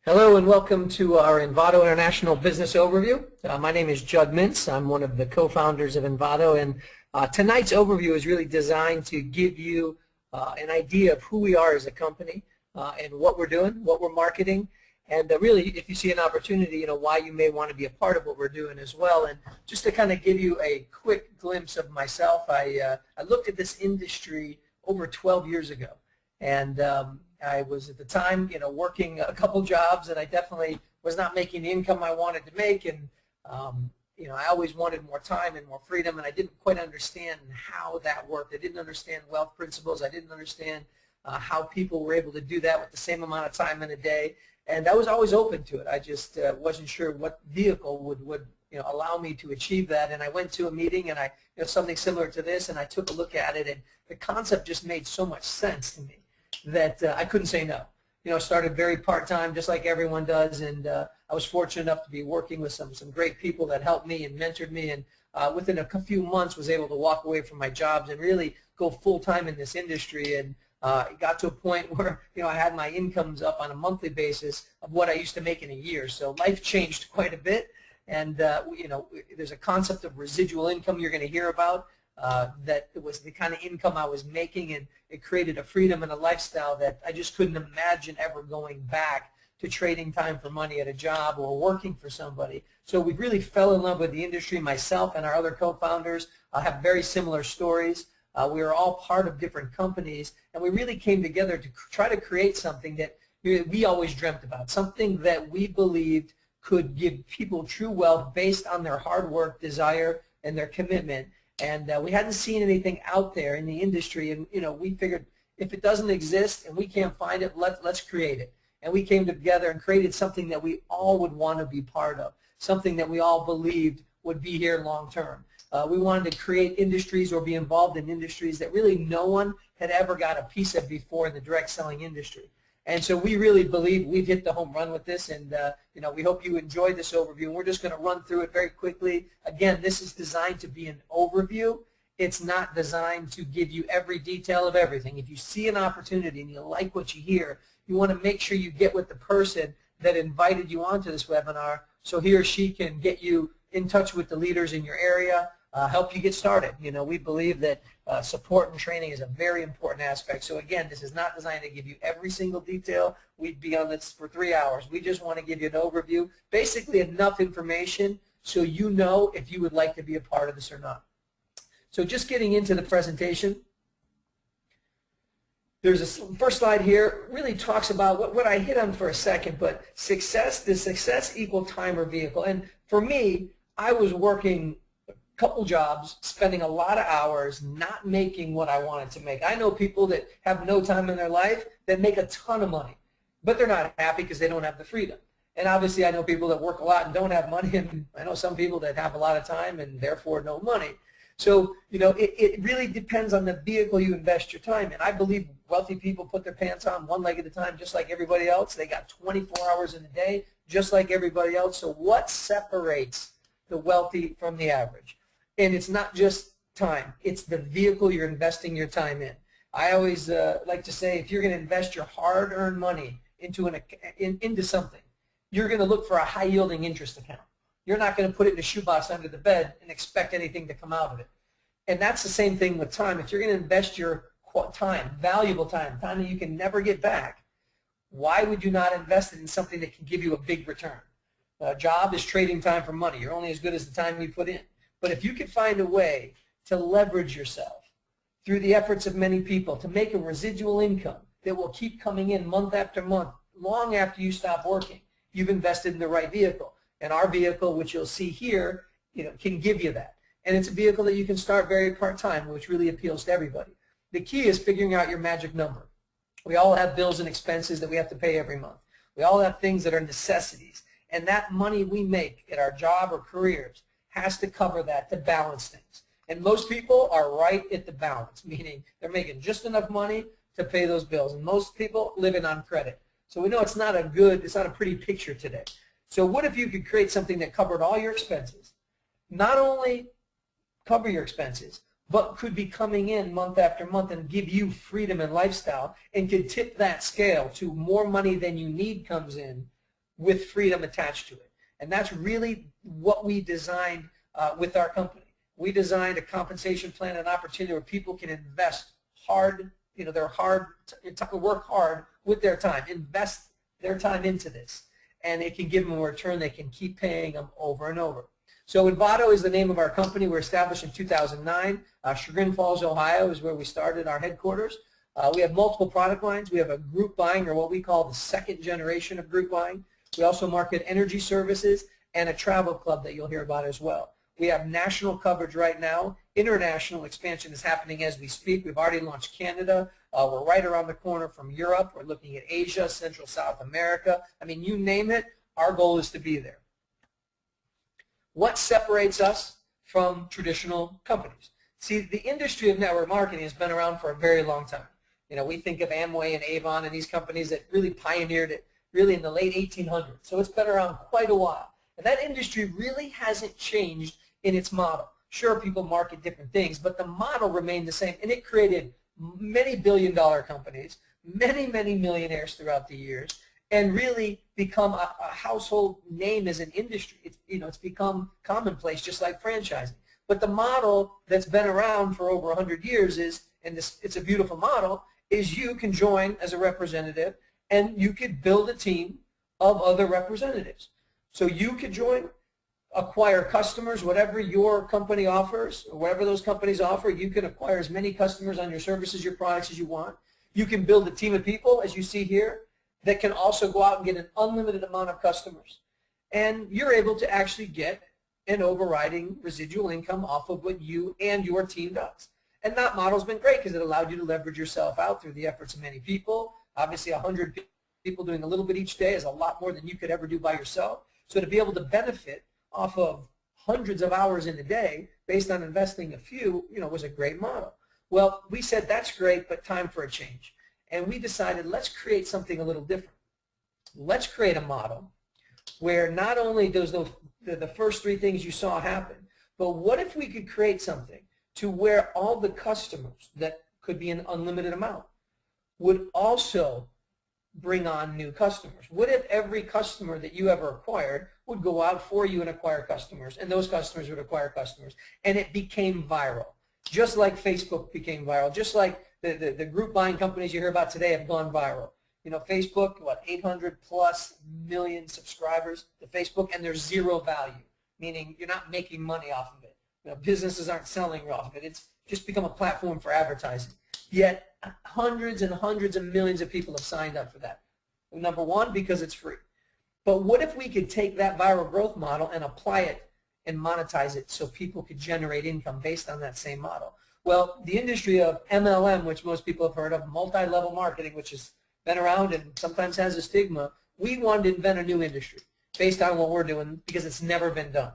Hello and welcome to our Invado International Business Overview. My name is Judd Mintz. I'm one of the co-founders of Invado, and tonight's overview is really designed to give you an idea of who we are as a company and what we're doing, what we're marketing, and really, if you see an opportunity, why you may want to be a part of what we're doing as well. And just to kind of give you a quick glimpse of myself, I looked at this industry over 12 years ago, and I was at the time, working a couple jobs, and I definitely was not making the income I wanted to make, and I always wanted more time and more freedom, and I didn't quite understand how that worked. I didn't understand wealth principles. I didn't understand how people were able to do that with the same amount of time in a day, and I was always open to it. I just wasn't sure what vehicle would allow me to achieve that, and I went to a meeting, and something similar to this, and I took a look at it, and the concept just made so much sense to me that I couldn't say no. Started very part-time, just like everyone does, and I was fortunate enough to be working with some great people that helped me and mentored me, and within a few months was able to walk away from my jobs and really go full-time in this industry, and it got to a point where I had my incomes up on a monthly basis of what I used to make in a year. So life changed quite a bit, and there's a concept of residual income you're going to hear about. That it was the kind of income I was making, and it created a freedom and a lifestyle that I just couldn't imagine ever going back to trading time for money at a job or working for somebody. So we really fell in love with the industry. Myself and our other co-founders have very similar stories. We were all part of different companies, and we really came together to try to create something that we always dreamt about, something that we believed could give people true wealth based on their hard work, desire, and their commitment. And we hadn't seen anything out there in the industry, and we figured if it doesn't exist and we can't find it, let's create it. And we came together and created something that we all would want to be part of, something that we all believed would be here long term. We wanted to create industries or be involved in industries that really no one had ever got a piece of before in the direct selling industry. And so we really believe we've hit the home run with this, and we hope you enjoyed this overview. And we're just going to run through it very quickly. Again, this is designed to be an overview. It's not designed to give you every detail of everything. If you see an opportunity and you like what you hear, you want to make sure you get with the person that invited you onto this webinar so he or she can get you in touch with the leaders in your area, help you get started. We believe that support and training is a very important aspect. So again, this is not designed to give you every single detail. We'd be on this for 3 hours. We just want to give you an overview, basically enough information so you know if you would like to be a part of this or not. So just getting into the presentation, there's a first slide here, really talks about what I hit on for a second, but success, does success equal time or vehicle? And for me, I was working couple jobs, spending a lot of hours, not making what I wanted to make. I know people that have no time in their life that make a ton of money, but they're not happy because they don't have the freedom. And obviously I know people that work a lot and don't have money, and I know some people that have a lot of time and therefore no money. So, it really depends on the vehicle you invest your time in. I believe wealthy people put their pants on one leg at a time just like everybody else. They got 24 hours in a day just like everybody else. So what separates the wealthy from the average? And it's not just time. It's the vehicle you're investing your time in. I always like to say, if you're going to invest your hard-earned money into something, you're going to look for a high-yielding interest account. You're not going to put it in a shoebox under the bed and expect anything to come out of it. And that's the same thing with time. If you're going to invest your time, valuable time that you can never get back, why would you not invest it in something that can give you a big return? A job is trading time for money. You're only as good as the time you put in. But if you could find a way to leverage yourself through the efforts of many people to make a residual income that will keep coming in month after month, long after you stop working, you've invested in the right vehicle. And our vehicle, which you'll see here, can give you that. And it's a vehicle that you can start very part-time, which really appeals to everybody. The key is figuring out your magic number. We all have bills and expenses that we have to pay every month. We all have things that are necessities. And that money we make at our job or careers has to cover that to balance things. And most people are right at the balance, meaning they're making just enough money to pay those bills. And most people living on credit. So we know it's not a pretty picture today. So what if you could create something that covered all your expenses? Not only cover your expenses, but could be coming in month after month and give you freedom and lifestyle, and could tip that scale to more money than you need comes in with freedom attached to it. And that's really what we designed with our company. We designed a compensation plan and opportunity where people can invest hard, work hard with their time, invest their time into this, and it can give them a return they can keep paying them over and over. So Invado is the name of our company. We're established in 2009. Chagrin Falls, Ohio is where we started our headquarters. We have multiple product lines. We have a group buying, or what we call the second generation of group buying. We also market energy services and a travel club that you'll hear about as well. We have national coverage right now. International expansion is happening as we speak. We've already launched Canada. We're right around the corner from Europe. We're looking at Asia, Central South America. I mean, you name it, our goal is to be there. What separates us from traditional companies? See, the industry of network marketing has been around for a very long time. We think of Amway and Avon and these companies that really pioneered it really in the late 1800s. So it's been around quite a while. And that industry really hasn't changed in its model. Sure, people market different things, but the model remained the same, and it created many billion-dollar companies, many, many millionaires throughout the years, and really become a household name as an industry. It's become commonplace, just like franchising. But the model that's been around for over 100 years is, and it's a beautiful model, is you can join as a representative, and you could build a team of other representatives. So you could join, acquire customers, whatever your company offers, or whatever those companies offer, you can acquire as many customers on your services, your products as you want. You can build a team of people, as you see here, that can also go out and get an unlimited amount of customers. And you're able to actually get an overriding residual income off of what you and your team does. And that model's been great because it allowed you to leverage yourself out through the efforts of many people. Obviously, 100 people doing a little bit each day is a lot more than you could ever do by yourself. So to be able to benefit off of hundreds of hours in a day based on investing a few, was a great model. Well, we said that's great, but time for a change. And we decided let's create something a little different. Let's create a model where not only does the first three things you saw happen, but what if we could create something to where all the customers, that could be an unlimited amount, would also bring on new customers? What if every customer that you ever acquired would go out for you and acquire customers, and those customers would acquire customers, and it became viral, just like Facebook became viral, just like the group buying companies you hear about today have gone viral. Facebook, 800 plus million subscribers to Facebook, and there's zero value, meaning you're not making money off of it. Businesses aren't selling off of it. It's just become a platform for advertising. Yet hundreds and hundreds of millions of people have signed up for that. Number one, because it's free. But what if we could take that viral growth model and apply it and monetize it so people could generate income based on that same model? Well, the industry of MLM, which most people have heard of, multi-level marketing, which has been around and sometimes has a stigma, we wanted to invent a new industry based on what we're doing because it's never been done.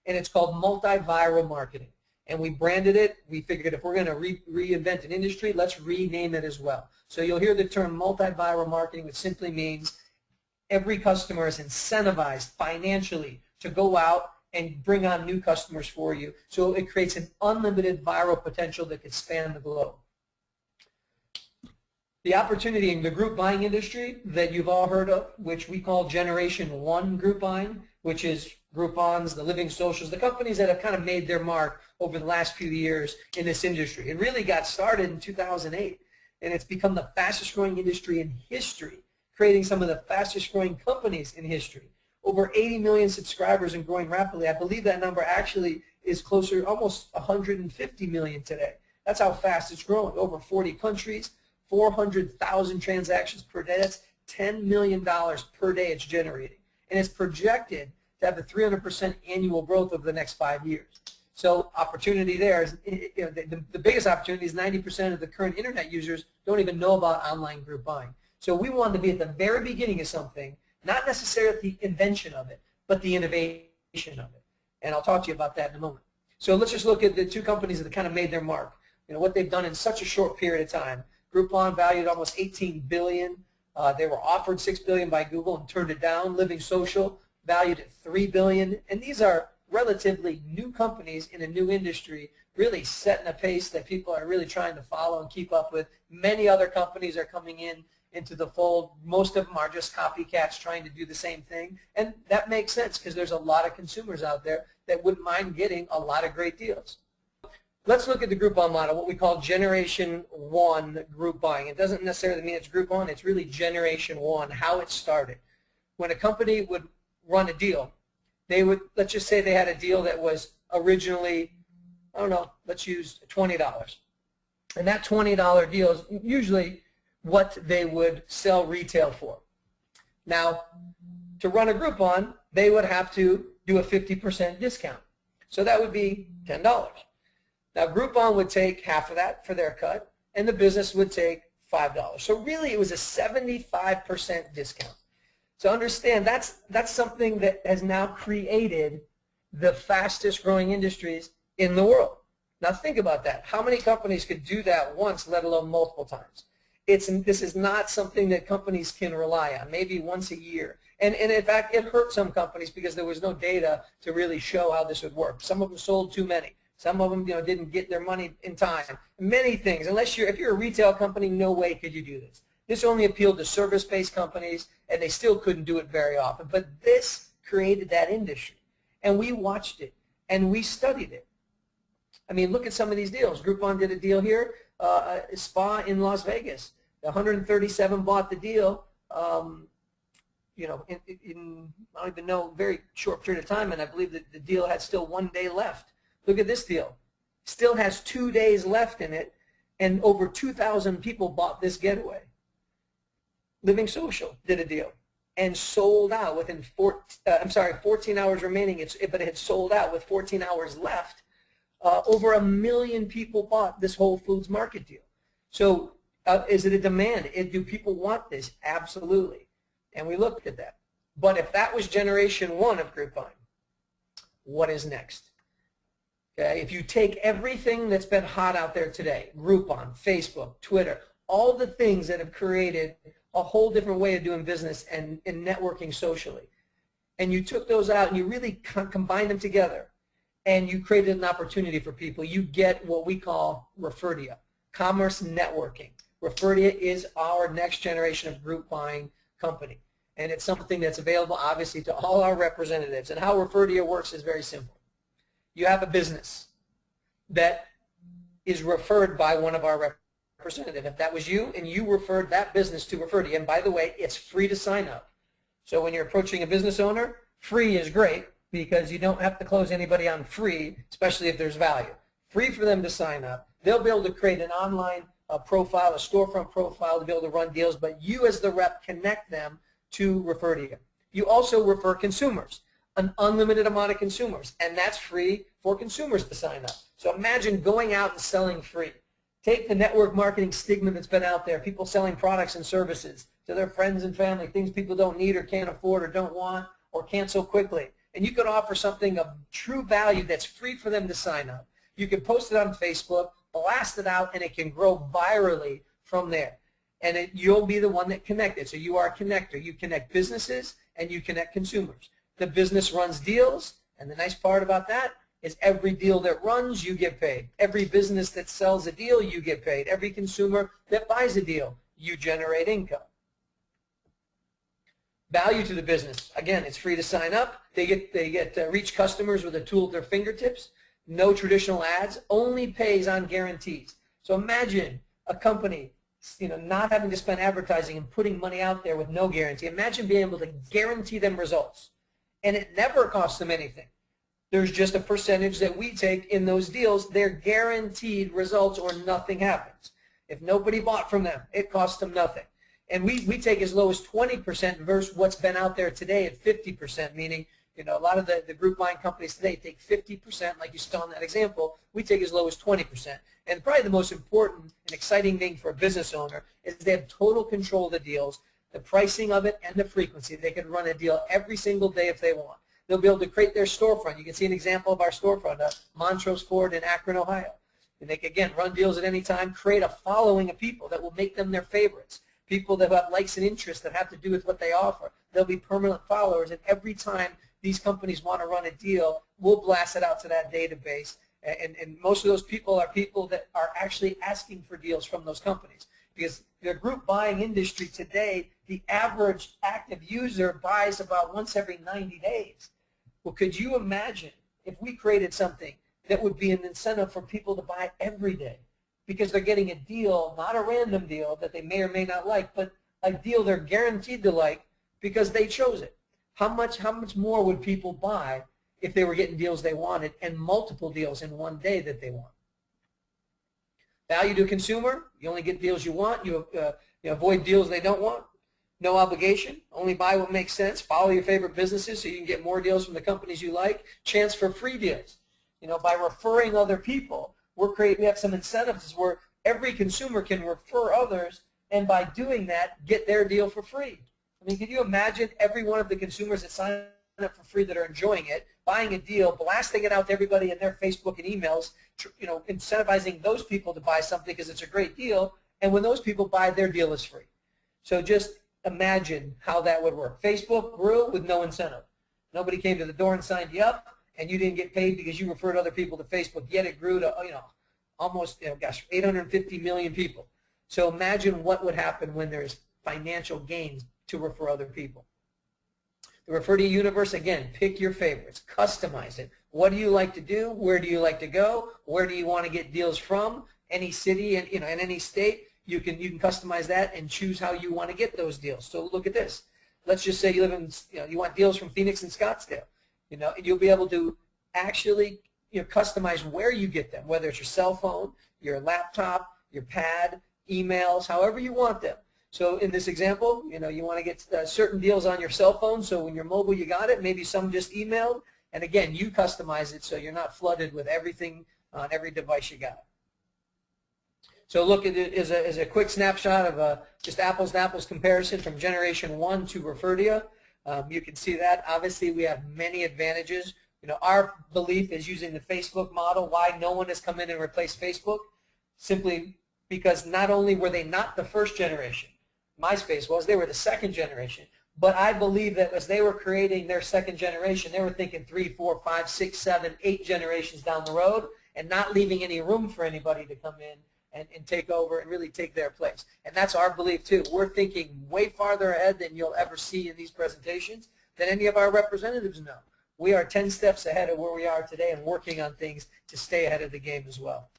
And it's called multiviral marketing. And we branded it. We figured if we're going to reinvent an industry, let's rename it as well. So you'll hear the term multiviral marketing, which simply means every customer is incentivized financially to go out and bring on new customers for you. So it creates an unlimited viral potential that could span the globe. The opportunity in the group buying industry that you've all heard of, which we call Generation 1 group buying, which is Groupons, the Living Socials, the companies that have kind of made their mark over the last few years in this industry. It really got started in 2008, and it's become the fastest growing industry in history, creating some of the fastest growing companies in history. Over 80 million subscribers and growing rapidly. I believe that number actually is closer, almost 150 million today. That's how fast it's growing. Over 40 countries, 400,000 transactions per day. That's $10 million per day it's generating. And it's projected to have a 300% annual growth over the next 5 years. So opportunity there is, the biggest opportunity is 90% of the current internet users don't even know about online group buying. So we wanted to be at the very beginning of something, not necessarily the invention of it, but the innovation of it. And I'll talk to you about that in a moment. So let's just look at the two companies that kind of made their mark. What they've done in such a short period of time. Groupon valued almost $18 billion. They were offered $6 billion by Google and turned it down. Living Social valued at $3 billion. And these are relatively new companies in a new industry, really setting a pace that people are really trying to follow and keep up with. Many other companies are coming in into the fold. Most of them are just copycats trying to do the same thing, and that makes sense because there's a lot of consumers out there that wouldn't mind getting a lot of great deals. Let's look at the Groupon model, what we call Generation 1 group buying. It doesn't necessarily mean it's Groupon, it's really Generation 1, how it started. When a company would run a deal, they would, let's just say they had a deal that was originally, I don't know, let's use $20. And that $20 deal is usually what they would sell retail for. Now, to run a Groupon, they would have to do a 50% discount. So that would be $10. Now, Groupon would take half of that for their cut, and the business would take $5. So really, it was a 75% discount. So understand, that's something that has now created the fastest growing industries in the world. Now think about that. How many companies could do that once, let alone multiple times? This is not something that companies can rely on, maybe once a year. And in fact, it hurt some companies because there was no data to really show how this would work. Some of them sold too many. Some of them, didn't get their money in time. Many things. If you're a retail company, no way could you do this. This only appealed to service-based companies, and they still couldn't do it very often. But this created that industry, and we watched it, and we studied it. I mean, look at some of these deals. Groupon did a deal here, a spa in Las Vegas. 137 bought the deal. In I don't even know, very short period of time, and I believe that the deal had still 1 day left. Look at this deal. Still has 2 days left in it, and over 2,000 people bought this getaway. Living Social did a deal and sold out within 14 hours remaining, but it had sold out with 14 hours left. Over 1 million people bought this Whole Foods Market deal. So is it a demand? Do people want this? Absolutely. And we looked at that. But if that was Generation 1 of Groupon, what is next? Okay, if you take everything that's been hot out there today, Groupon, Facebook, Twitter, all the things that have created a whole different way of doing business and networking socially, and you took those out and you really combined them together, and you created an opportunity for people, you get what we call Referdia, commerce networking. Referdia is our next generation of group buying company, and it's something that's available obviously to all our representatives. And how Referdia works is very simple. You have a business that is referred by one of our representatives. If that was you and you referred that business to Referdia, and by the way, it's free to sign up. So when you're approaching a business owner, free is great because you don't have to close anybody on free, especially if there's value. Free for them to sign up. They'll be able to create an online profile, a storefront profile to be able to run deals, but you as the rep connect them to Referdia. You also refer consumers, an unlimited amount of consumers, and that's free for consumers to sign up. So imagine going out and selling free. Take the network marketing stigma that's been out there, people selling products and services to their friends and family, things people don't need or can't afford or don't want or cancel quickly. And you could offer something of true value that's free for them to sign up. You can post it on Facebook, blast it out, and it can grow virally from there. And you'll be the one that connected. So you are a connector. You connect businesses and you connect consumers. The business runs deals, and the nice part about that is every deal that runs, you get paid. Every business that sells a deal, you get paid. Every consumer that buys a deal, you generate income. Value to the business. Again, it's free to sign up. They get reach customers with a tool at their fingertips. No traditional ads. Only pays on guarantees. So imagine a company, not having to spend advertising and putting money out there with no guarantee. Imagine being able to guarantee them results. And it never costs them anything. There's just a percentage that we take in those deals. They're guaranteed results or nothing happens. If nobody bought from them, it costs them nothing. And we take as low as 20% versus what's been out there today at 50%, meaning a lot of the group buying companies today take 50%, like you saw in that example. We take as low as 20%. And probably the most important and exciting thing for a business owner is they have total control of the deals, the pricing of it, and the frequency. They can run a deal every single day if they want. They'll be able to create their storefront. You can see an example of our storefront, Montrose Ford in Akron, Ohio. And they can, again, run deals at any time, create a following of people that will make them their favorites, people that have likes and interests that have to do with what they offer. They'll be permanent followers, and every time these companies want to run a deal, we'll blast it out to that database. And most of those people are people that are actually asking for deals from those companies. because the group buying industry today, the average active user buys about once every 90 days. Well, could you imagine if we created something that would be an incentive for people to buy every day because they're getting a deal, not a random deal that they may or may not like, but a deal they're guaranteed to like because they chose it? How much more would people buy if they were getting deals they wanted and multiple deals in one day that they want? Value to consumer, you only get deals you want. You avoid deals they don't want. No obligation, only buy what makes sense. Follow your favorite businesses so you can get more deals from the companies you like. Chance for free deals. By referring other people, we have some incentives where every consumer can refer others, and by doing that, get their deal for free. I mean, can you imagine every one of the consumers that sign up for free that are enjoying it, buying a deal, blasting it out to everybody in their Facebook and emails, incentivizing those people to buy something because it's a great deal, and when those people buy, their deal is free. So just imagine how that would work. Facebook grew with no incentive. Nobody came to the door and signed you up, and you didn't get paid because you referred other people to Facebook, yet it grew to almost 850 million people. So imagine what would happen when there's financial gains to refer other people. The refer to universe, again, pick your favorites, customize it. What do you like to do? Where do you like to go? Where do you want to get deals from? Any city and in any state, you can customize that and choose how you want to get those deals. So look at this. Let's just say you live in you want deals from Phoenix and Scottsdale. And you'll be able to actually customize where you get them, whether it's your cell phone, your laptop, your pad, emails, however you want them. So in this example, you want to get certain deals on your cell phone, so when you're mobile you got it, maybe some just emailed, and again, you customize it so you're not flooded with everything on every device you got. So look at it as a quick snapshot of just apples to apples comparison from generation 1 to Referdia. You can see that. Obviously, we have many advantages. Our belief is using the Facebook model. Why no one has come in and replaced Facebook? Simply because not only were they not the first generation, MySpace was, they were the second generation. But I believe that as they were creating their second generation, they were thinking 3, 4, 5, 6, 7, 8 generations down the road and not leaving any room for anybody to come in and take over and really take their place. And that's our belief too. We're thinking way farther ahead than you'll ever see in these presentations than any of our representatives know. We are 10 steps ahead of where we are today and working on things to stay ahead of the game as well.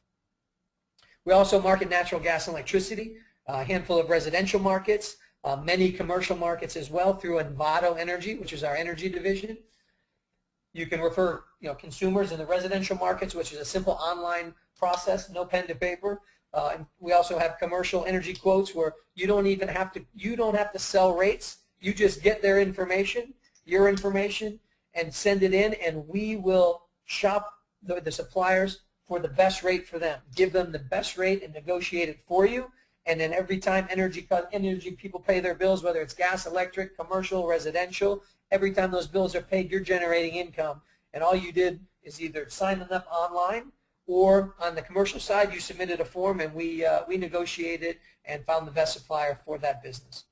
We also market natural gas and electricity, a handful of residential markets, many commercial markets as well through Invado Energy, which is our energy division. You can refer consumers in the residential markets, which is a simple online process, no pen to paper. And we also have commercial energy quotes where you don't have to sell rates. You just get their information, your information, and send it in, and we will shop the suppliers for the best rate for them. Give them the best rate and negotiate it for you. And then every time energy people pay their bills, whether it's gas, electric, commercial, residential, every time those bills are paid, you're generating income. And all you did is either sign them up online, or on the commercial side, you submitted a form and we negotiated and found the best supplier for that business.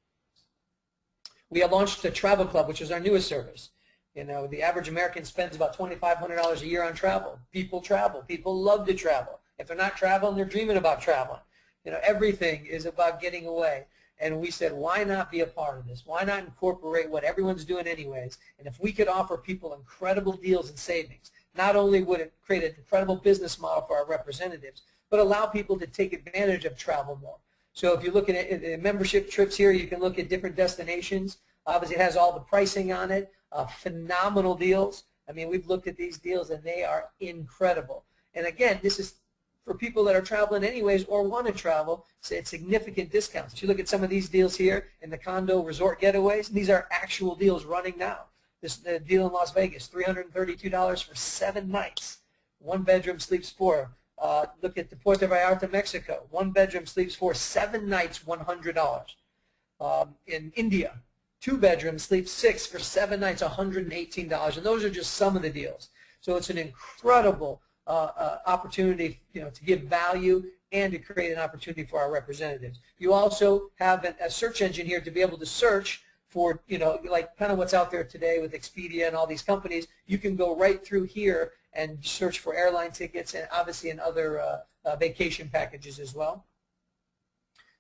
We have launched a travel club, which is our newest service. The average American spends about $2,500 a year on travel. People travel. People love to travel. If they're not traveling, they're dreaming about traveling. Everything is about getting away. And we said, why not be a part of this? Why not incorporate what everyone's doing anyways? And if we could offer people incredible deals and savings, not only would it create an incredible business model for our representatives, but allow people to take advantage of travel more. So if you look at membership trips here, you can look at different destinations. Obviously, it has all the pricing on it, phenomenal deals. I mean, we've looked at these deals, and they are incredible. And again, this is for people that are traveling anyways or want to travel. It's significant discounts. If you look at some of these deals here in the condo resort getaways, these are actual deals running now. This deal in Las Vegas, $332 for 7 nights. 1 bedroom sleeps 4. Look at the Puerto Vallarta, Mexico. 1 bedroom sleeps 4, 7 nights, $100. In India, 2 bedrooms sleeps 6 for 7 nights, $118. And those are just some of the deals. So it's an incredible opportunity, to give value and to create an opportunity for our representatives. You also have a search engine here to be able to search for, like kind of what's out there today with Expedia and all these companies. You can go right through here and search for airline tickets and obviously in other vacation packages as well.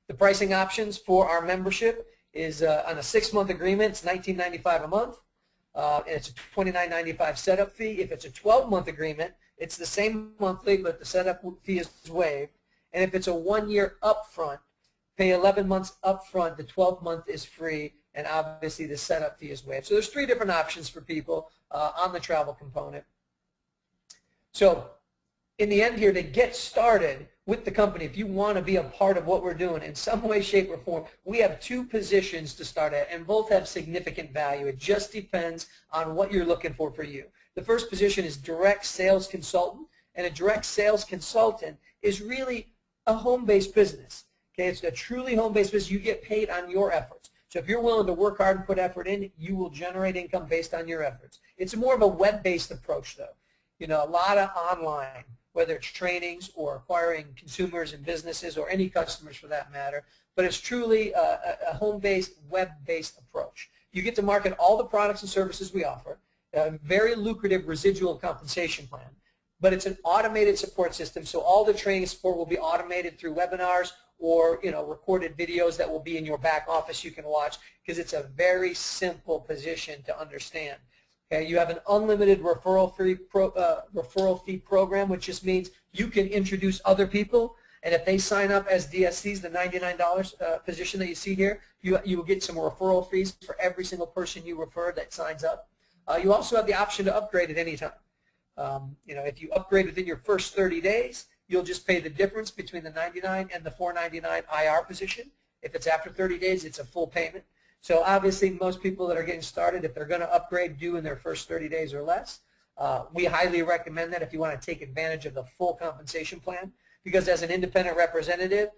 The pricing options for our membership is on a 6-month agreement, it's $19.95 a month. And it's a $29.95 setup fee. If it's a 12-month agreement, it's the same monthly, but the setup fee is waived. And if it's a 1-year upfront, pay 11 months upfront, the 12th month is free, and obviously the setup fee is waived. So there's 3 different options for people on the travel component. So in the end here, to get started with the company, if you want to be a part of what we're doing in some way, shape, or form, we have 2 positions to start at, and both have significant value. It just depends on what you're looking for you. The first position is direct sales consultant, and a direct sales consultant is really a home-based business. Okay, it's a truly home-based business. You get paid on your efforts. So if you're willing to work hard and put effort in, you will generate income based on your efforts. It's more of a web-based approach, though. You know, a lot of online, whether it's trainings or acquiring consumers and businesses or any customers for that matter, but it's truly a home-based, web-based approach. You get to market all the products and services we offer, a very lucrative residual compensation plan, but it's an automated support system, so all the training support will be automated through webinars or recorded videos that will be in your back office you can watch, because it's a very simple position to understand. Okay, you have an unlimited referral fee program, which just means you can introduce other people, and if they sign up as DSCs, the $99 position that you see here, you will get some referral fees for every single person you refer that signs up. You also have the option to upgrade at any time. If you upgrade within your first 30 days, you'll just pay the difference between the $99 and the $499 IR position. If it's after 30 days, it's a full payment. So obviously, most people that are getting started, if they're going to upgrade, do in their first 30 days or less. We highly recommend that if you want to take advantage of the full compensation plan, because as an independent representative,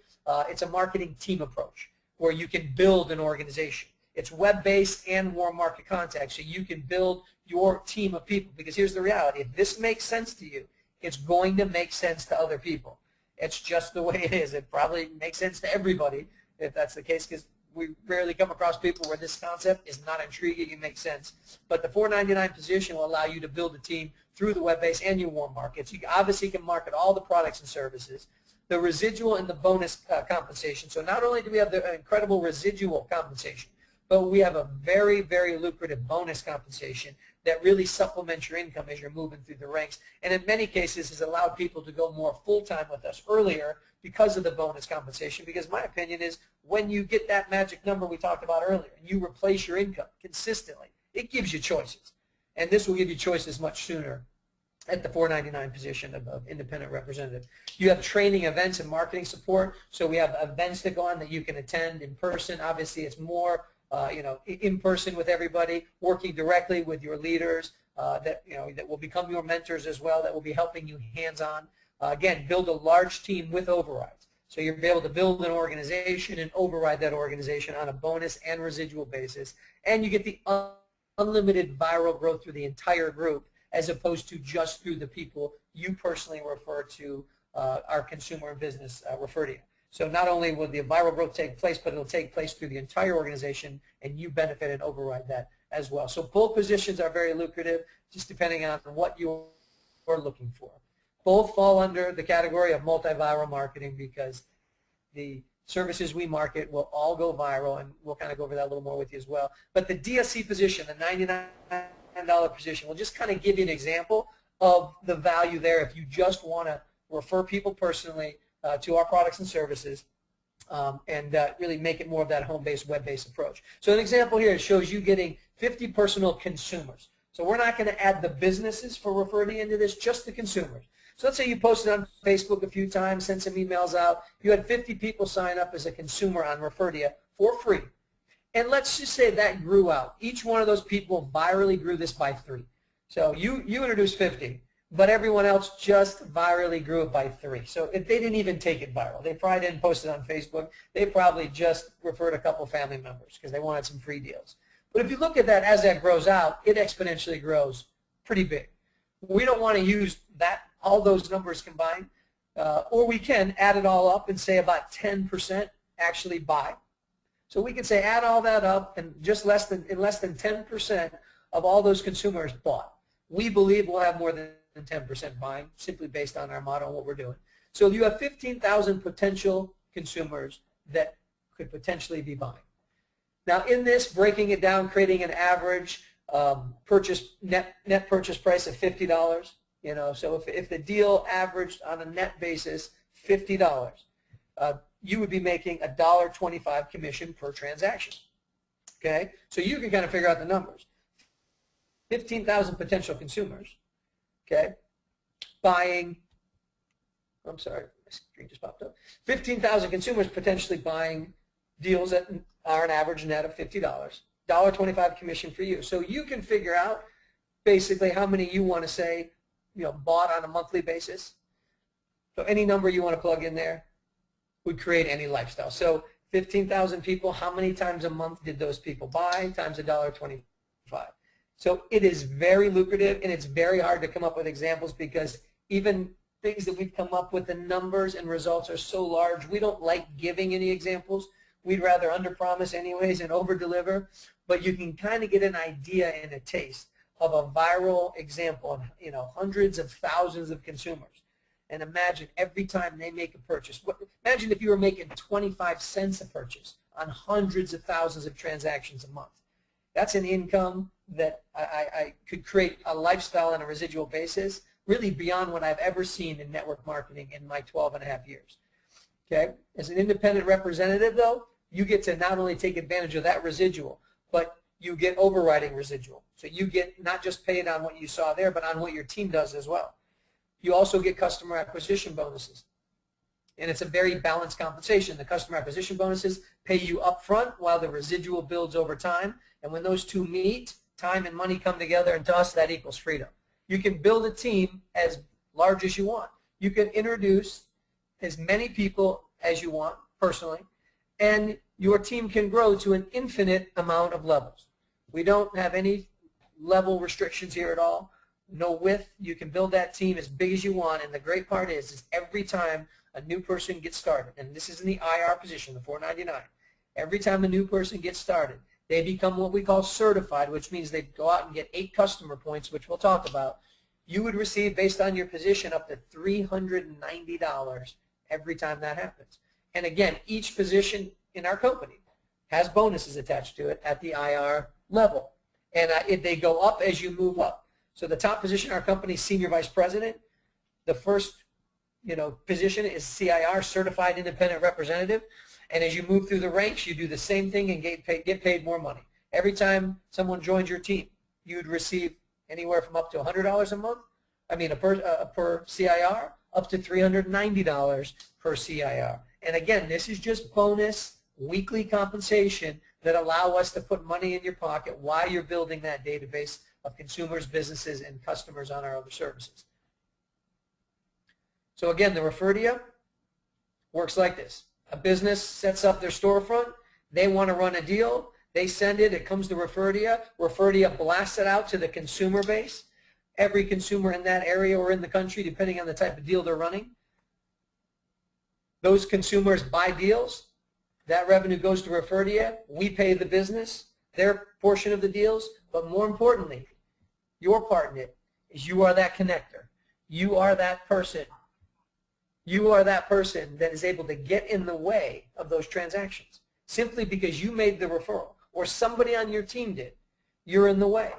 it's a marketing team approach where you can build an organization. It's web-based and warm market contact, so you can build your team of people. Because here's the reality: if this makes sense to you, it's going to make sense to other people. It's just the way it is. It probably makes sense to everybody if that's the case, because we rarely come across people where this concept is not intriguing and makes sense. But the $499 position will allow you to build a team through the web-based and your warm markets. You obviously can market all the products and services, the residual and the bonus compensation. So not only do we have the incredible residual compensation, but we have a very, very lucrative bonus compensation that really supplements your income as you're moving through the ranks, and in many cases has allowed people to go more full-time with us earlier because of the bonus compensation. Because my opinion is, when you get that magic number we talked about earlier and you replace your income consistently, it gives you choices, and this will give you choices much sooner at the $499 position of independent representative. You have training, events, and marketing support. So we have events that go on that you can attend in person. Obviously, it's more in person with everybody, working directly with your leaders that will become your mentors as well, that will be helping you hands-on. Again, build a large team with overrides. So you'll be able to build an organization and override that organization on a bonus and residual basis. And you get the unlimited viral growth through the entire group, as opposed to just through the people you personally refer to, our consumer and business refer to you. So not only will the viral growth take place, but it'll take place through the entire organization, and you benefit and override that as well. So both positions are very lucrative, just depending on what you're looking for. Both fall under the category of multiviral marketing, because the services we market will all go viral, and we'll kind of go over that a little more with you as well. But the DSC position, the $99 position, will just kind of give you an example of the value there if you just want to refer people personally to our products and services, and really make it more of that home-based, web-based approach. So an example here, it shows you getting 50 personal consumers. So we're not going to add the businesses for referring into this, just the consumers. So let's say you posted on Facebook a few times, sent some emails out. You had 50 people sign up as a consumer on Refer to You for free. And let's just say that grew out. Each one of those people virally grew this by 3. So you introduced 50. But everyone else just virally grew it by 3. So if they didn't even take it viral, they probably didn't post it on Facebook, they probably just referred a couple family members because they wanted some free deals. But if you look at that as that grows out, it exponentially grows pretty big. We don't want to use all those numbers combined, or we can add it all up and say about 10% actually buy. So we can say add all that up, and just less than 10% of all those consumers bought. We believe we'll have more than 10% buying, simply based on our model and what we're doing. So you have 15,000 potential consumers that could potentially be buying. Now in this, breaking it down, creating an average net purchase price of $50, so if the deal averaged on a net basis $50, you would be making a $1.25 commission per transaction. Okay, so you can kind of figure out the numbers. 15,000 potential consumers, okay, buying, I'm sorry, my screen just popped up. 15,000 consumers potentially buying deals that are an average net of $50, $1.25 commission for you. So you can figure out basically how many you want to say, bought on a monthly basis. So any number you want to plug in there would create any lifestyle. So 15,000 people, how many times a month did those people buy times $1.25? So it is very lucrative, and it's very hard to come up with examples because even things that we've come up with, the numbers and results are so large, we don't like giving any examples. We'd rather underpromise anyways and overdeliver, but you can kind of get an idea and a taste of a viral example of hundreds of thousands of consumers. And imagine every time they make a purchase. Imagine if you were making 25 cents a purchase on hundreds of thousands of transactions a month. That's an income that I could create a lifestyle on a residual basis, really beyond what I've ever seen in network marketing in my 12.5 years. Okay? As an independent representative, though, you get to not only take advantage of that residual, but you get overriding residual. So you get not just paid on what you saw there, but on what your team does as well. You also get customer acquisition bonuses. And it's a very balanced compensation. The customer acquisition bonuses pay you up front while the residual builds over time. And when those two meet, time and money come together, and to us that equals freedom. You can build a team as large as you want. You can introduce as many people as you want personally, and your team can grow to an infinite amount of levels. We don't have any level restrictions here at all. No width. You can build that team as big as you want, and the great part is every time a new person gets started, and this is in the IR position, the 499, every time a new person gets started, they become what we call certified, which means they go out and get 8 customer points, which we'll talk about. You would receive, based on your position, up to $390 every time that happens. And again, each position in our company has bonuses attached to it at the IR level. And they go up as you move up. So the top position in our company is Senior Vice President. The first position is CIR, Certified Independent Representative. And as you move through the ranks, you do the same thing and get paid more money. Every time someone joins your team, you'd receive anywhere from up to $100 a month, per CIR, up to $390 per CIR. And again, this is just bonus weekly compensation that allow us to put money in your pocket while you're building that database of consumers, businesses, and customers on our other services. So again, the refer to you works like this. A business sets up their storefront. They want to run a deal. They send it. It comes to refer to you. Refer to you blasts it out to the consumer base. Every consumer in that area or in the country, depending on the type of deal they're running. Those consumers buy deals. That revenue goes to refer to you. We pay the business their portion of the deals. But more importantly, your part in it is you are that connector. You are that person. You are that person that is able to get in the way of those transactions. Simply because you made the referral or somebody on your team did, you're in the way.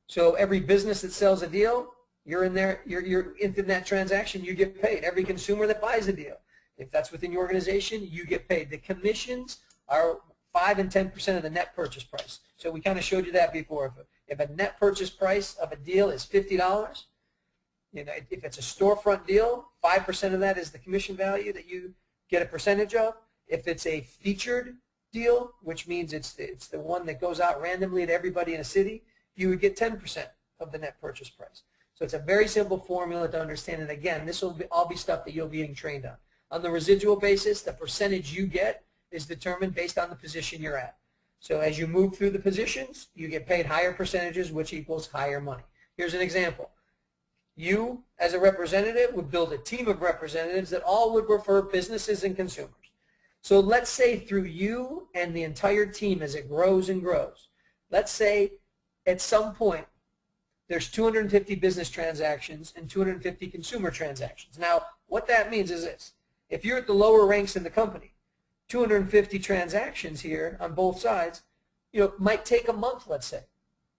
So every business that sells a deal, you're in there, you're in that transaction, you get paid. Every consumer that buys a deal, if that's within your organization, you get paid. The commissions are 5 and 10% of the net purchase price. So we kind of showed you that before. If a net purchase price of a deal is $50, if it's a storefront deal, 5% of that is the commission value that you get a percentage of. If it's a featured deal, which means it's the one that goes out randomly to everybody in a city, you would get 10% of the net purchase price. So it's a very simple formula to understand. And again, this will all be stuff that you'll be getting trained on. On the residual basis, the percentage you get is determined based on the position you're at. So as you move through the positions, you get paid higher percentages, which equals higher money. Here's an example. You, as a representative, would build a team of representatives that all would refer businesses and consumers. So let's say through you and the entire team as it grows and grows, let's say at some point there's 250 business transactions and 250 consumer transactions. Now, what that means is this. If you're at the lower ranks in the company, 250 transactions here on both sides, might take a month, let's say,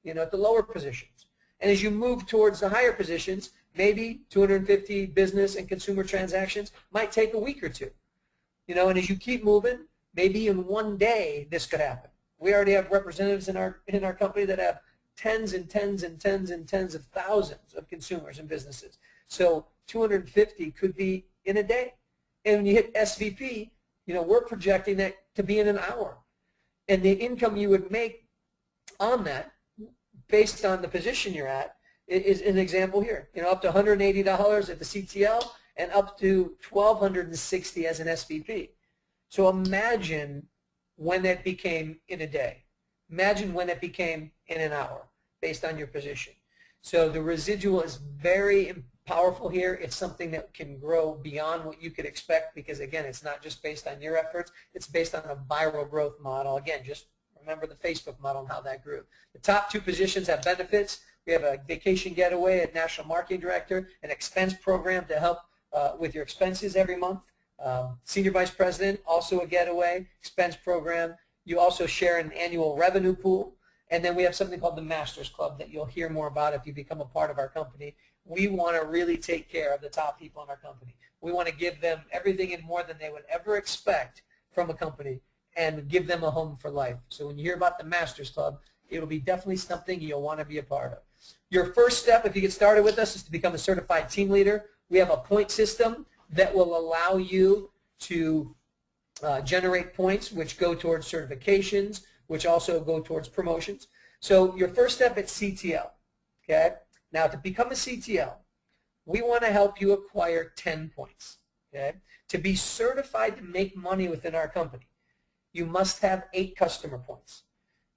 at the lower positions. And as you move towards the higher positions, maybe 250 business and consumer transactions might take a week or two. And as you keep moving, maybe in one day this could happen. We already have representatives in our company that have tens and tens and tens and tens of thousands of consumers and businesses. So 250 could be in a day. And when you hit SVP, we're projecting that to be in an hour. And the income you would make on that, based on the position you're at, is an example here. Up to $180 at the CTL and up to $1,260 as an SVP. So imagine when that became in a day. Imagine when it became in an hour based on your position. So the residual is very powerful here. It's something that can grow beyond what you could expect because, again, it's not just based on your efforts. It's based on a viral growth model. Again, just remember the Facebook model and how that grew. The top two positions have benefits. We have a vacation getaway at National Marketing Director, an expense program to help with your expenses every month. Senior Vice President, also a getaway, expense program. You also share an annual revenue pool. And then we have something called the Masters Club that you'll hear more about if you become a part of our company. We want to really take care of the top people in our company. We want to give them everything and more than they would ever expect from a company and give them a home for life. So when you hear about the Masters Club, it'll be definitely something you'll want to be a part of. Your first step, if you get started with us, is to become a certified team leader. We have a point system that will allow you to generate points which go towards certifications, which also go towards promotions. So your first step at CTL, okay? Now to become a CTL, we want to help you acquire 10 points, okay? To be certified to make money within our company, you must have 8 customer points,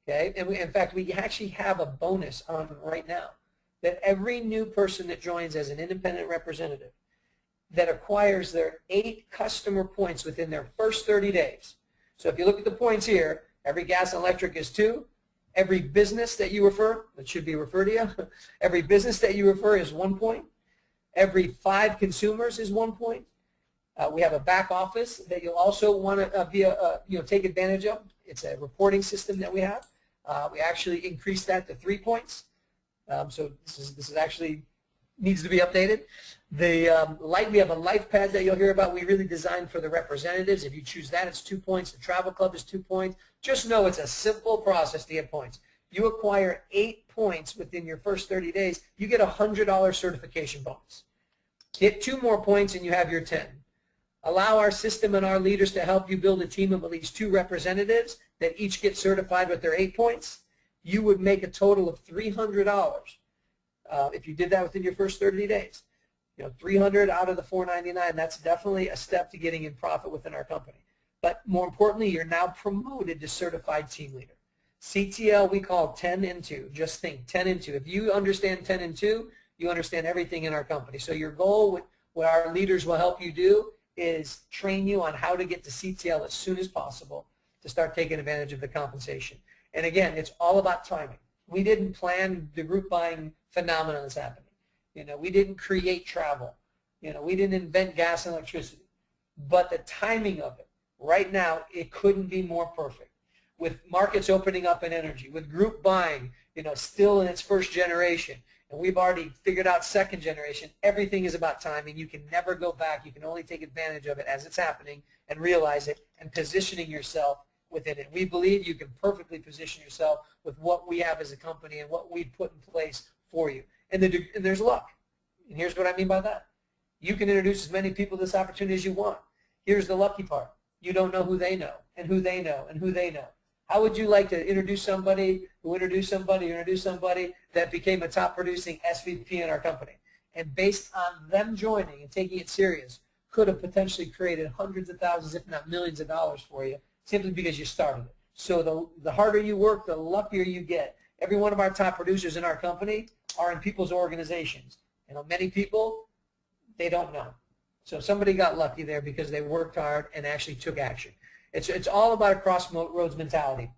okay? And in fact, we actually have a bonus on right now that every new person that joins as an independent representative that acquires their 8 customer points within their first 30 days. So if you look at the points here, every gas and electric is 2. Every business that you refer, that should be referred to you, every business that you refer is 1 point. Every 5 consumers is 1 point. We have a back office that you'll also want to take advantage of. It's a reporting system that we have. We actually increased that to 3 points. So this is actually needs to be updated. We have a life pad that you'll hear about. We really designed for the representatives. If you choose that, it's 2 points. The travel club is 2 points. Just know it's a simple process to get points. You acquire 8 points within your first 30 days, you get a $100 certification bonus. Get 2 more points and you have your 10. Allow our system and our leaders to help you build a team of at least 2 representatives that each get certified with their 8 points. You would make a total of $300 if you did that within your first 30 days. $300 out of the $499, that's definitely a step to getting in profit within our company. But more importantly, you're now promoted to certified team leader. CTL we call 10 and 2. Just think 10 and 2. If you understand 10 and 2, you understand everything in our company. So your goal, what our leaders will help you do, is train you on how to get to CTL as soon as possible to start taking advantage of the compensation. And again, it's all about timing. We didn't plan the group buying phenomenon that's happening. We didn't create travel. We didn't invent gas and electricity. But the timing of it, right now, it couldn't be more perfect. With markets opening up in energy, with group buying, still in its first generation, and we've already figured out second generation, everything is about timing. You can never go back. You can only take advantage of it as it's happening and realize it and positioning yourself within it. We believe you can perfectly position yourself with what we have as a company and what we've put in place for you. And there's luck. And here's what I mean by that. You can introduce as many people to this opportunity as you want. Here's the lucky part. You don't know who they know, and who they know, and who they know. How would you like to introduce somebody who introduced somebody that became a top producing SVP in our company? And based on them joining and taking it serious, could have potentially created hundreds of thousands, if not millions of dollars for you, simply because you started it. So the harder you work, the luckier you get. Every one of our top producers in our company are in people's organizations. Many people, they don't know. So somebody got lucky there because they worked hard and actually took action. It's all about a crossroads mentality.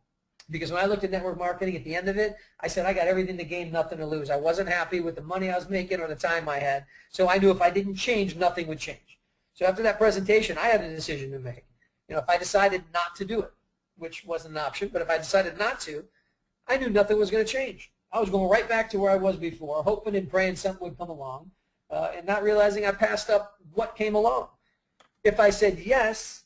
Because when I looked at network marketing at the end of it, I said I got everything to gain, nothing to lose. I wasn't happy with the money I was making or the time I had. So I knew if I didn't change, nothing would change. So after that presentation, I had a decision to make. If I decided not to do it, which wasn't an option, but if I decided not to, I knew nothing was going to change. I was going right back to where I was before, hoping and praying something would come along, and not realizing I passed up what came along. If I said yes,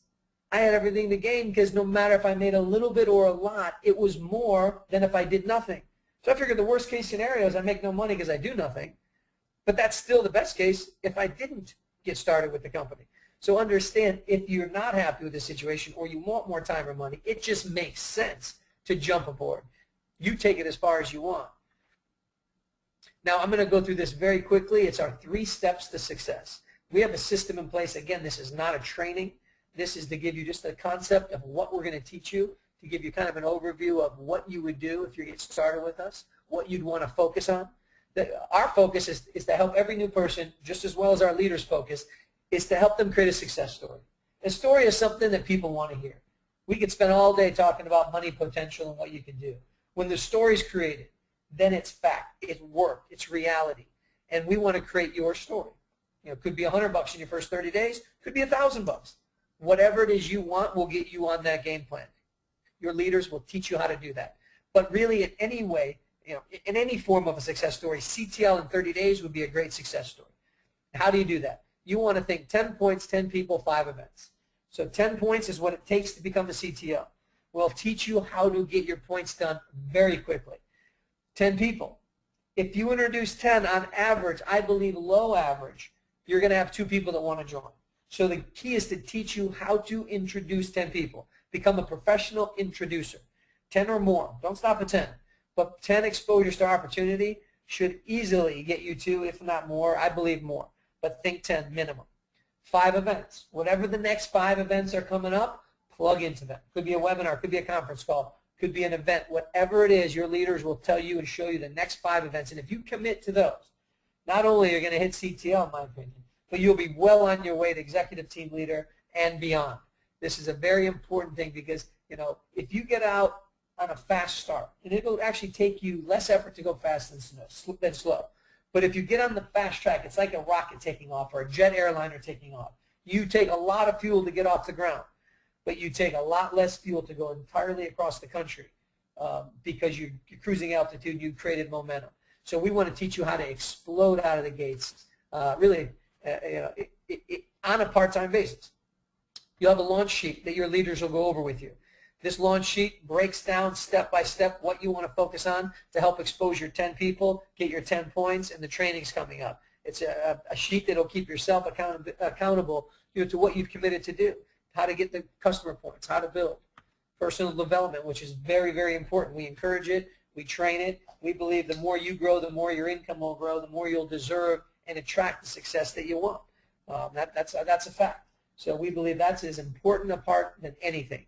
I had everything to gain, because no matter if I made a little bit or a lot, it was more than if I did nothing. So I figured the worst case scenario is I make no money because I do nothing, but that's still the best case if I didn't get started with the company. So understand, if you're not happy with the situation or you want more time or money, it just makes sense to jump aboard. You take it as far as you want. Now, I'm going to go through this very quickly. It's our 3 steps to success. We have a system in place. Again, this is not a training. This is to give you just a concept of what we're going to teach you, to give you kind of an overview of what you would do if you get started with us, what you'd want to focus on. Our focus is to help every new person, just as well as our leaders' focus, is to help them create a success story. A story is something that people want to hear. We could spend all day talking about money potential and what you can do. When the story's created, then it's fact, it's work, it's reality. And we want to create your story. It could be $100 in your first 30 days, could be $1,000. Whatever it is you want will get you on that game plan. Your leaders will teach you how to do that. But really, in any way, in any form of a success story, CTL in 30 days would be a great success story. How do you do that? You want to think 10 points, 10 people, 5 events. So 10 points is what it takes to become a CTL. We'll teach you how to get your points done very quickly. 10 people. If you introduce 10 on average, I believe low average, you're going to have 2 people that want to join. So the key is to teach you how to introduce 10 people. Become a professional introducer. 10 or more. Don't stop at 10. But 10 exposures to opportunity should easily get you 2, if not more. I believe more. But think 10 minimum. 5 events. Whatever the next 5 events are coming up, plug into them. Could be a webinar, could be a conference call, could be an event. Whatever it is, your leaders will tell you and show you the next 5 events. And if you commit to those, not only are you going to hit CTL, in my opinion, but you'll be well on your way to executive team leader and beyond. This is a very important thing because, if you get out on a fast start, and it will actually take you less effort to go fast than slow. But if you get on the fast track, it's like a rocket taking off or a jet airliner taking off. You take a lot of fuel to get off the ground, but you take a lot less fuel to go entirely across the country because you're cruising altitude, you've created momentum. So we want to teach you how to explode out of the gates, really on a part-time basis. You have a launch sheet that your leaders will go over with you. This launch sheet breaks down step by step what you want to focus on to help expose your 10 people, get your 10 points, and the training's coming up. It's a sheet that will keep yourself accountable to what you've committed to do, how to get the customer points, how to build. Personal development, which is very, very important. We encourage it. We train it. We believe the more you grow, the more your income will grow, the more you'll deserve and attract the success that you want. That's a fact. So we believe that's as important a part than anything.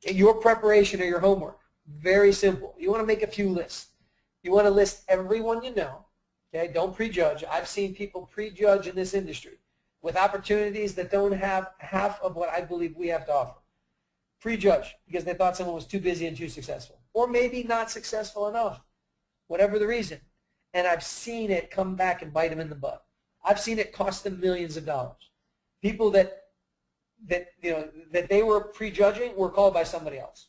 Your preparation or your homework, very simple. You want to make a few lists. You want to list everyone you know. Okay, don't prejudge. I've seen people prejudge in this industry with opportunities that don't have half of what I believe we have to offer. Prejudge because they thought someone was too busy and too successful, or maybe not successful enough, whatever the reason. And I've seen it come back and bite them in the butt. I've seen it cost them millions of dollars. People that they were prejudging were called by somebody else.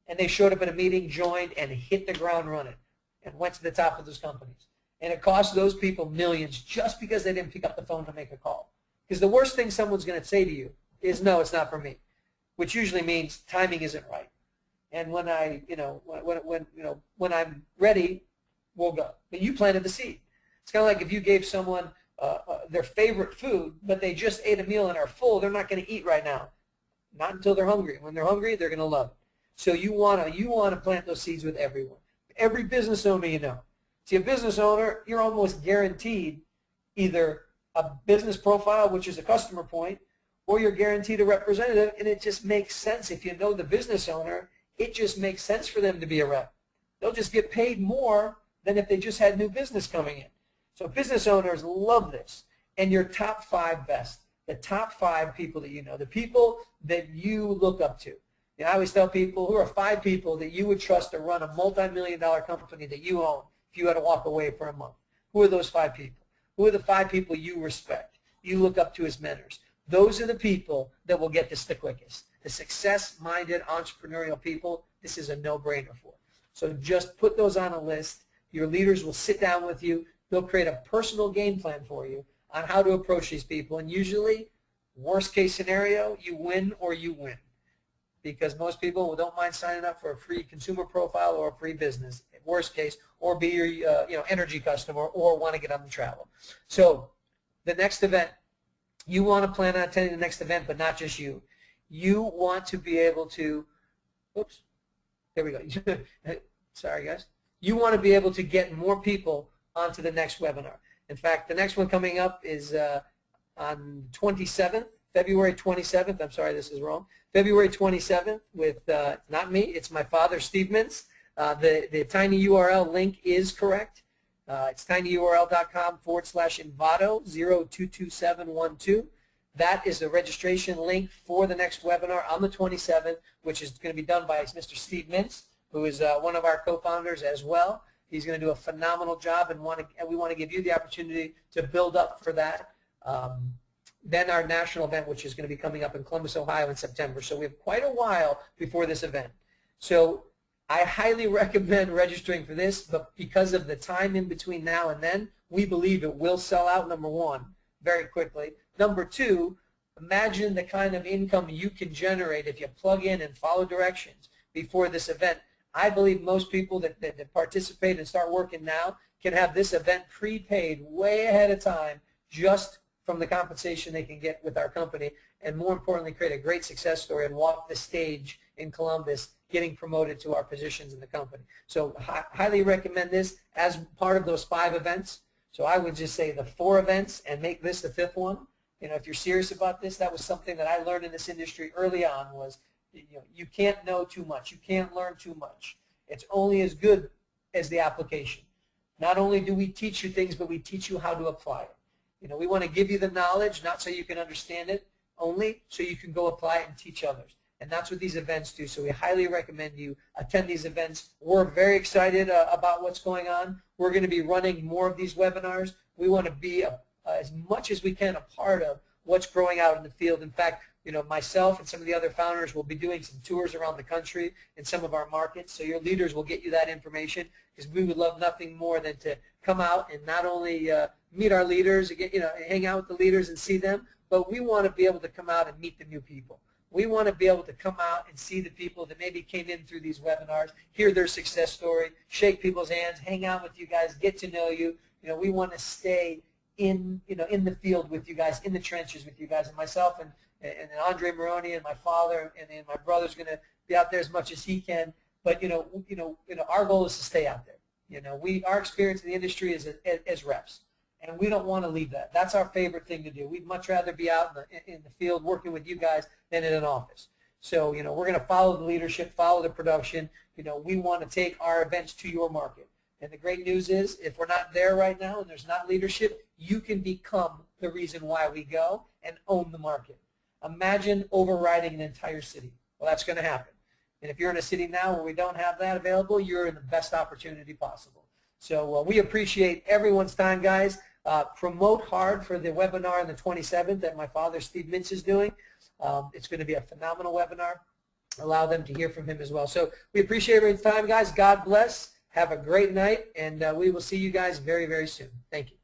And they showed up at a meeting, joined, and hit the ground running and went to the top of those companies. And it cost those people millions just because they didn't pick up the phone to make a call. Because the worst thing someone's going to say to you is, no, it's not for me, which usually means timing isn't right. And when I'm ready, we'll go. But you planted the seed. It's kind of like if you gave someone their favorite food, but they just ate a meal and are full, they're not going to eat right now. Not until they're hungry. When they're hungry, they're going to love it. So you want to plant those seeds with everyone. Every business owner you know. See, a business owner, you're almost guaranteed either a business profile, which is a customer point, or you're guaranteed a representative, and it just makes sense. If you know the business owner, it just makes sense for them to be a rep. They'll just get paid more than if they just had new business coming in. So business owners love this. And your top 5 best, the top 5 people that you know, the people that you look up to. I always tell people, who are 5 people that you would trust to run a multi-million-dollar company that you own if you had to walk away for a month? Who are those 5 people? Who are the 5 people you respect, you look up to as mentors? Those are the people that will get this the quickest. The success-minded entrepreneurial people, this is a no-brainer for. So just put those on a list. Your leaders will sit down with you. They'll create a personal game plan for you on how to approach these people. And usually, worst case scenario, you win or you win. Because most people don't mind signing up for a free consumer profile or a free business, worst case, or be your energy customer or want to get on the travel. So the next event, you want to plan on attending the next event, but not just you. You want to be able to, oops, there we go. Sorry, guys. You want to be able to get more people onto the next webinar. In fact, the next one coming up is on 27th, February 27th. I'm sorry, this is wrong. February 27th with, not me, it's my father, Steve Mintz. The tiny URL link is correct. It's tinyurl.com/Invado 022712. That is the registration link for the next webinar on the 27th, which is going to be done by Mr. Steve Mintz, who is one of our co-founders as well. He's going to do a phenomenal job, and we want to give you the opportunity to build up for that. Then our national event, which is going to be coming up in Columbus, Ohio in September. So we have quite a while before this event. So I highly recommend registering for this, but because of the time in between now and then, we believe it will sell out, number one, very quickly. Number two, imagine the kind of income you can generate if you plug in and follow directions before this event. I believe most people that participate and start working now can have this event prepaid way ahead of time just from the compensation they can get with our company, and more importantly, create a great success story and walk the stage in Columbus getting promoted to our positions in the company. So highly recommend this as part of those 5 events. So I would just say the 4 events and make this the 5th one. If you're serious about this, that was something that I learned in this industry early on was, you can't know too much. You can't learn too much. It's only as good as the application. Not only do we teach you things, but we teach you how to apply it. We want to give you the knowledge, not so you can understand it, only so you can go apply it and teach others. And that's what these events do. So we highly recommend you attend these events. We're very excited about what's going on. We're going to be running more of these webinars. We want to be as much as we can a part of what's growing out in the field. In fact, myself and some of the other founders will be doing some tours around the country in some of our markets. So your leaders will get you that information, because we would love nothing more than to come out and not only meet our leaders, hang out with the leaders and see them, but we want to be able to come out and meet the new people. We want to be able to come out and see the people that maybe came in through these webinars, hear their success story, shake people's hands, hang out with you guys, get to know you. We want to stay in the field with you guys, in the trenches with you guys, and myself and Andre Moroni and my father and my brother's going to be out there as much as he can. But our goal is to stay out there. Our experience in the industry is as reps, and we don't want to leave that. That's our favorite thing to do. We'd much rather be out in the field working with you guys than in an office. So we're going to follow the leadership, follow the production. We want to take our events to your market. And the great news is, if we're not there right now and there's not leadership, you can become the reason why we go and own the market. Imagine overriding an entire city. Well, that's going to happen. And if you're in a city now where we don't have that available, you're in the best opportunity possible. So we appreciate everyone's time, guys. Promote hard for the webinar on the 27th that my father, Steve Mintz, is doing. It's going to be a phenomenal webinar. Allow them to hear from him as well. So we appreciate everyone's time, guys. God bless. Have a great night, and we will see you guys very, very soon. Thank you.